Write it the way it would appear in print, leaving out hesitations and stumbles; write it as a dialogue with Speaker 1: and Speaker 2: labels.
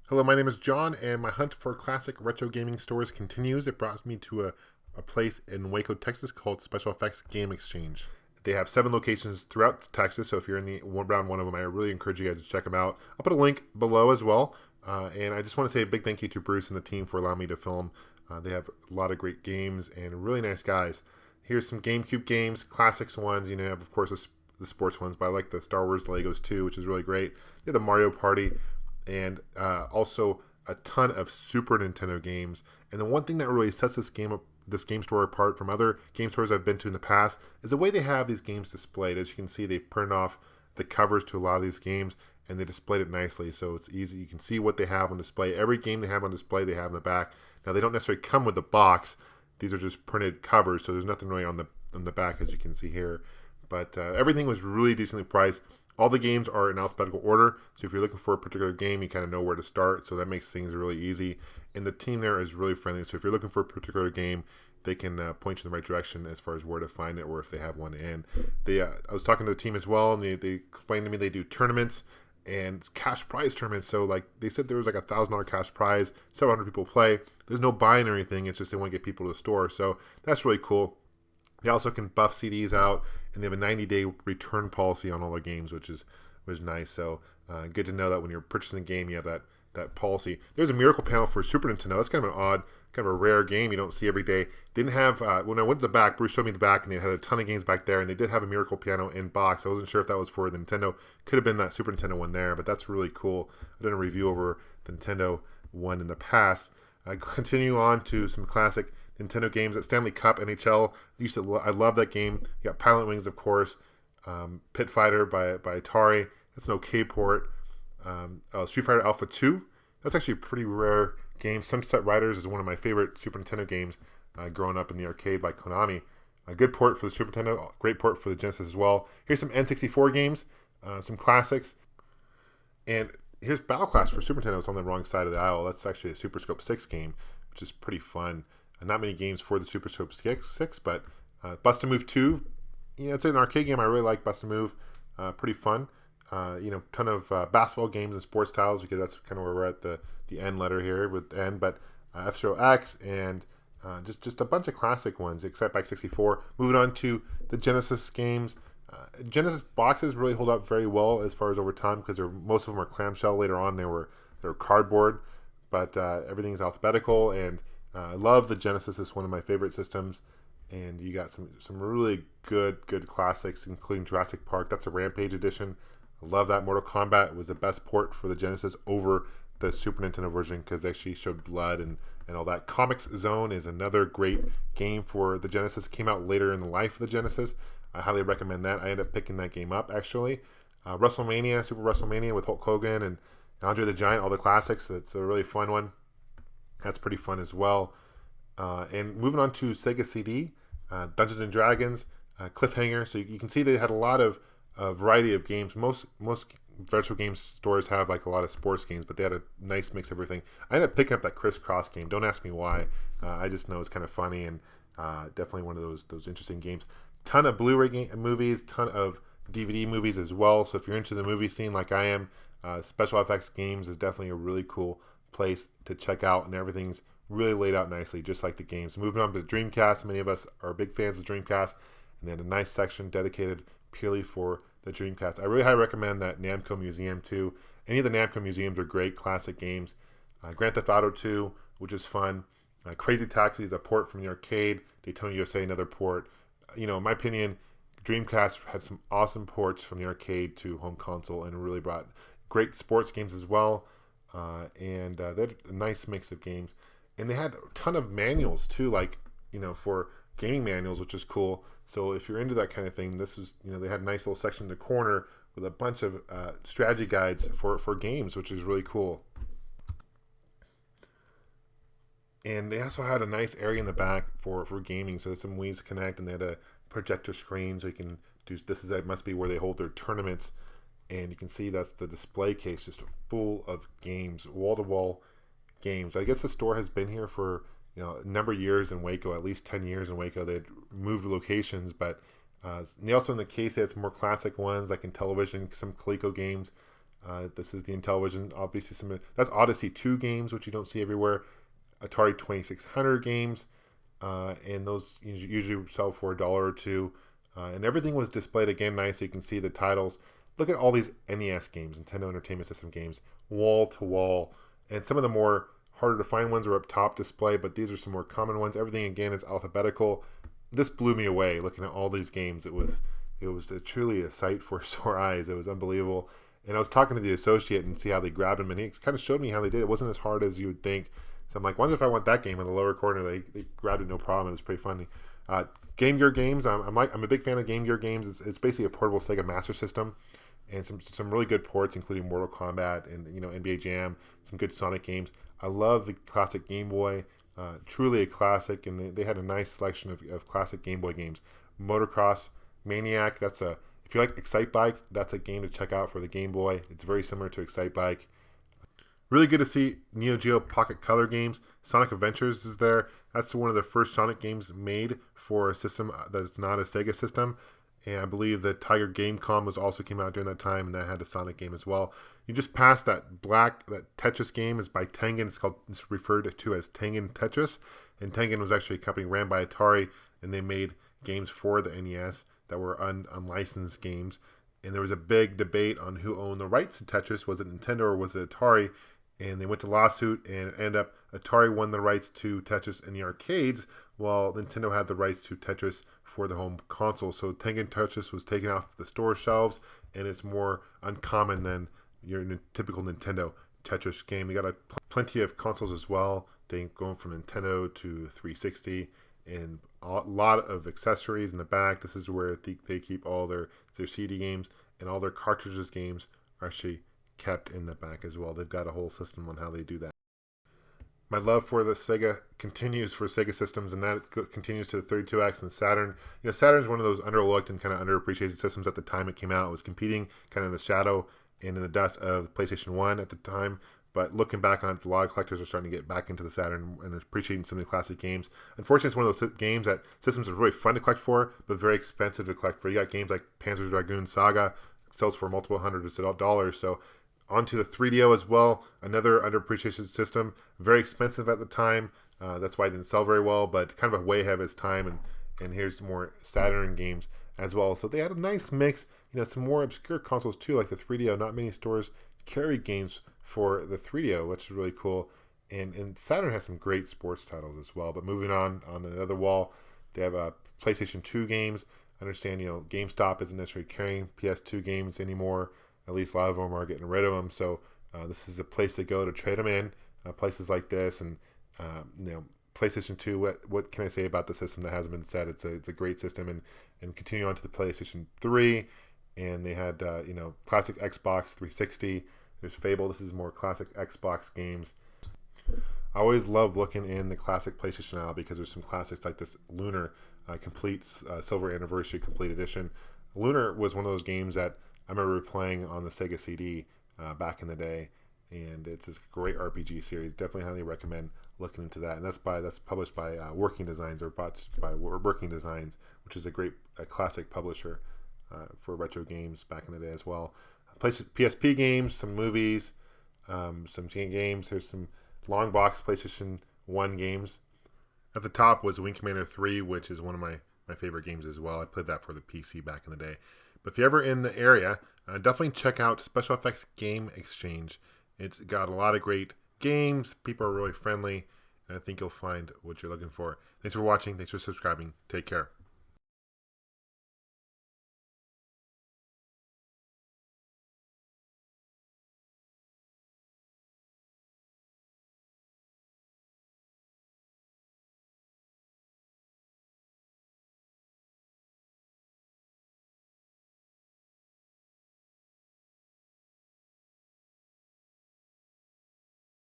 Speaker 1: Hello, my name is John, and my hunt for classic retro gaming stores continues. It brought me to a place in Waco, Texas called Special Effects Game Exchange. They have 7 locations throughout Texas, so if you're in the around one of them, I really encourage you guys to check them out. I'll put a link below as well, and I just want to say a big thank you to Bruce and the team for allowing me to film. They have a lot of great games and really nice guys. Here's some Gamecube games, classics ones. You know, of course the sports ones, but I like the Star Wars Legos too, which is really great. They have the Mario Party, and also a ton of Super Nintendo games. And the one thing that really sets this game store apart from other game stores I've been to in the past is the way they have these games displayed. As you can see, they've printed off the covers to a lot of these games, and they displayed it nicely, so it's easy. You can see what they have on display. Every game they have on display, they have in the back. Now, they don't necessarily come with the box. These are just printed covers, so there's nothing really on the back, as you can see here. But everything was really decently priced. All the games are in alphabetical order, so if you're looking for a particular game, you kind of know where to start, so that makes things really easy. And the team there is really friendly, so if you're looking for a particular game, they can point you in the right direction as far as where to find it or if they have one in. I was talking to the team as well, and they explained to me they do tournaments and cash prize tournaments. So like they said there was like $1,000 cash prize, several hundred people play. There's no buying or anything, it's just they want to get people to the store, so that's really cool. They also can buff CDs out, and they have a 90-day return policy on all their games, which is nice. So good to know that when you're purchasing a game, you have that policy. There's a Miracle Panel for Super Nintendo. That's kind of an odd, kind of a rare game you don't see every day. They didn't have, when I went to the back, Bruce showed me the back, and they had a ton of games back there, and they did have a Miracle Piano in box. I wasn't sure if that was for the Nintendo. Could have been that Super Nintendo one there, but that's really cool. I did a review over the Nintendo one in the past. Continue on to some classic Nintendo games. At Stanley Cup NHL, I love that game. You got Pilot Wings, of course. Pit Fighter by Atari. That's an okay port. Street Fighter Alpha 2. That's actually a pretty rare game. Sunset Riders is one of my favorite Super Nintendo games growing up in the arcade by Konami. A good port for the Super Nintendo. Great port for the Genesis as well. Here's some N64 games. Some classics. And here's Battle Clash for Super Nintendo. It's on the wrong side of the aisle. That's actually a Super Scope 6 game, which is pretty fun. Not many games for the Super Scope 6, but Bust-A-Move 2, it's an arcade game. I really like Bust-A-Move. Pretty fun. Ton of basketball games and sports tiles, because that's kind of where we're at the N letter here with N, but F-Zero X and just a bunch of classic ones, except by 64. Moving on to the Genesis games. Genesis boxes really hold up very well as far as over time, because most of them are clamshell. Later on, they were cardboard, but everything's alphabetical, and I love the Genesis. It's one of my favorite systems, and you got some really good classics, including Jurassic Park. That's a Rampage edition. I love that. Mortal Kombat was the best port for the Genesis over the Super Nintendo version, because they actually showed blood and all that. Comics Zone is another great game for the Genesis. It came out later in the life of the Genesis. I highly recommend that. I ended up picking that game up, actually. WrestleMania, Super WrestleMania with Hulk Hogan and Andre the Giant, all the classics. It's a really fun one. That's pretty fun as well. And moving on to Sega CD, Dungeons and Dragons, Cliffhanger. So you can see they had a lot of variety of games. Most retro game stores have like a lot of sports games, but they had a nice mix of everything. I ended up picking up that Crisscross game. Don't ask me why. I just know it's kind of funny, and definitely one of those interesting games. Ton of Blu-ray movies, ton of DVD movies as well. So if you're into the movie scene like I am, Special Effects Games is definitely a really cool place to check out, and everything's really laid out nicely, just like the games. Moving on to the Dreamcast, many of us are big fans of Dreamcast, and they had a nice section dedicated purely for the Dreamcast. I really highly recommend that Namco Museum too. Any of the Namco museums are great classic games. Grand Theft Auto 2, which is fun. Crazy Taxi is a port from the arcade. Daytona USA, another port. In my opinion, Dreamcast had some awesome ports from the arcade to home console, and really brought great sports games as well. And they had a nice mix of games, and they had a ton of manuals too, like for gaming manuals, which is cool. So if you're into that kind of thing, this is they had a nice little section in the corner with a bunch of strategy guides for games, which is really cool. And they also had a nice area in the back for gaming, so there's some ways to connect, and they had a projector screen, so you can do that must be where they hold their tournaments. And you can see that's the display case, just full of games, wall-to-wall games. I guess the store has been here for a number of years in Waco, at least 10 years in Waco. They had moved locations, but they also in the case they had some more classic ones, like in television, some Coleco games, This is the Intellivision, obviously that's Odyssey 2 games, which you don't see everywhere. Atari 2600 games, and those usually sell for $1 or $2. And everything was displayed again nice, so you can see the titles. Look at all these NES games, Nintendo Entertainment System games, wall to wall. And some of the more harder to find ones are up top display, but these are some more common ones. Everything again is alphabetical. This blew me away looking at all these games. It was truly a sight for sore eyes. It was unbelievable. And I was talking to the associate and see how they grabbed them, and he kind of showed me how they did it. It wasn't as hard as you would think. So I'm like, wonder if I want that game in the lower corner. They grabbed it no problem. It was pretty funny. Game Gear Games. I'm a big fan of Game Gear Games. It's basically a portable Sega Master System, and some really good ports, including Mortal Kombat and NBA Jam. Some good Sonic games. I love the classic Game Boy. Truly a classic, and they had a nice selection of classic Game Boy games. Motocross Maniac. If you like Excite Bike, that's a game to check out for the Game Boy. It's very similar to Excite Bike. Really good to see Neo Geo Pocket Color games. Sonic Adventures is there. That's one of the first Sonic games made for a system that's not a Sega system. And I believe the Tiger Gamecom also came out during that time, and that had a Sonic game as well. You just passed that Tetris game is by Tengen. It's referred to as Tengen Tetris. And Tengen was actually a company ran by Atari, and they made games for the NES that were unlicensed games. And there was a big debate on who owned the rights to Tetris. Was it Nintendo or was it Atari? And they went to lawsuit, and it ended up Atari won the rights to Tetris in the arcades, while Nintendo had the rights to Tetris for the home console. So Tengen Tetris was taken off the store shelves, and it's more uncommon than your typical Nintendo Tetris game. They got plenty of consoles as well, going from Nintendo to 360, and a lot of accessories in the back. This is where they keep all their CD games, and all their cartridges games are actually kept in the back as well. They've got a whole system on how they do that. My love for the Sega continues for Sega systems, and that continues to the 32X and Saturn. Saturn's one of those underlooked and kind of underappreciated systems at the time it came out. It was competing kind of in the shadow and in the dust of PlayStation 1 at the time. But looking back on it, a lot of collectors are starting to get back into the Saturn and appreciating some of the classic games. Unfortunately, it's one of those games that systems are really fun to collect for, but very expensive to collect for. You got games like Panzer, Dragoon, Saga, sells for multiple hundreds of dollars. So onto the 3DO as well, another underappreciated system, very expensive at the time. That's why it didn't sell very well, but kind of a way ahead of its time. And here's some more Saturn games as well. So they had a nice mix. Some more obscure consoles too, like the 3DO. Not many stores carry games for the 3DO, which is really cool. And Saturn has some great sports titles as well. But moving on the other wall, they have PlayStation 2 games. I understand, GameStop isn't necessarily carrying PS2 games anymore. At least a lot of them are getting rid of them. So this is a place to go to trade them in. Places like this, and PlayStation 2. What can I say about the system that hasn't been said? It's a great system, and continue on to the PlayStation 3, and they had classic Xbox 360. There's Fable. This is more classic Xbox games. I always love looking in the classic PlayStation aisle because there's some classics like this Lunar complete Silver Anniversary Complete Edition. Lunar was one of those games that I remember playing on the Sega CD back in the day, and it's this great RPG series. Definitely highly recommend looking into that. And that's published by Working Designs, or bought by Working Designs, which is a classic publisher for retro games back in the day as well. PSP games, some movies, some games. There's some long box PlayStation 1 games. At the top was Wing Commander 3, which is one of my favorite games as well. I played that for the PC back in the day. But if you're ever in the area, definitely check out Special Effects Game Exchange. It's got a lot of great games. People are really friendly, and I think you'll find what you're looking for. Thanks for watching. Thanks for subscribing. Take care.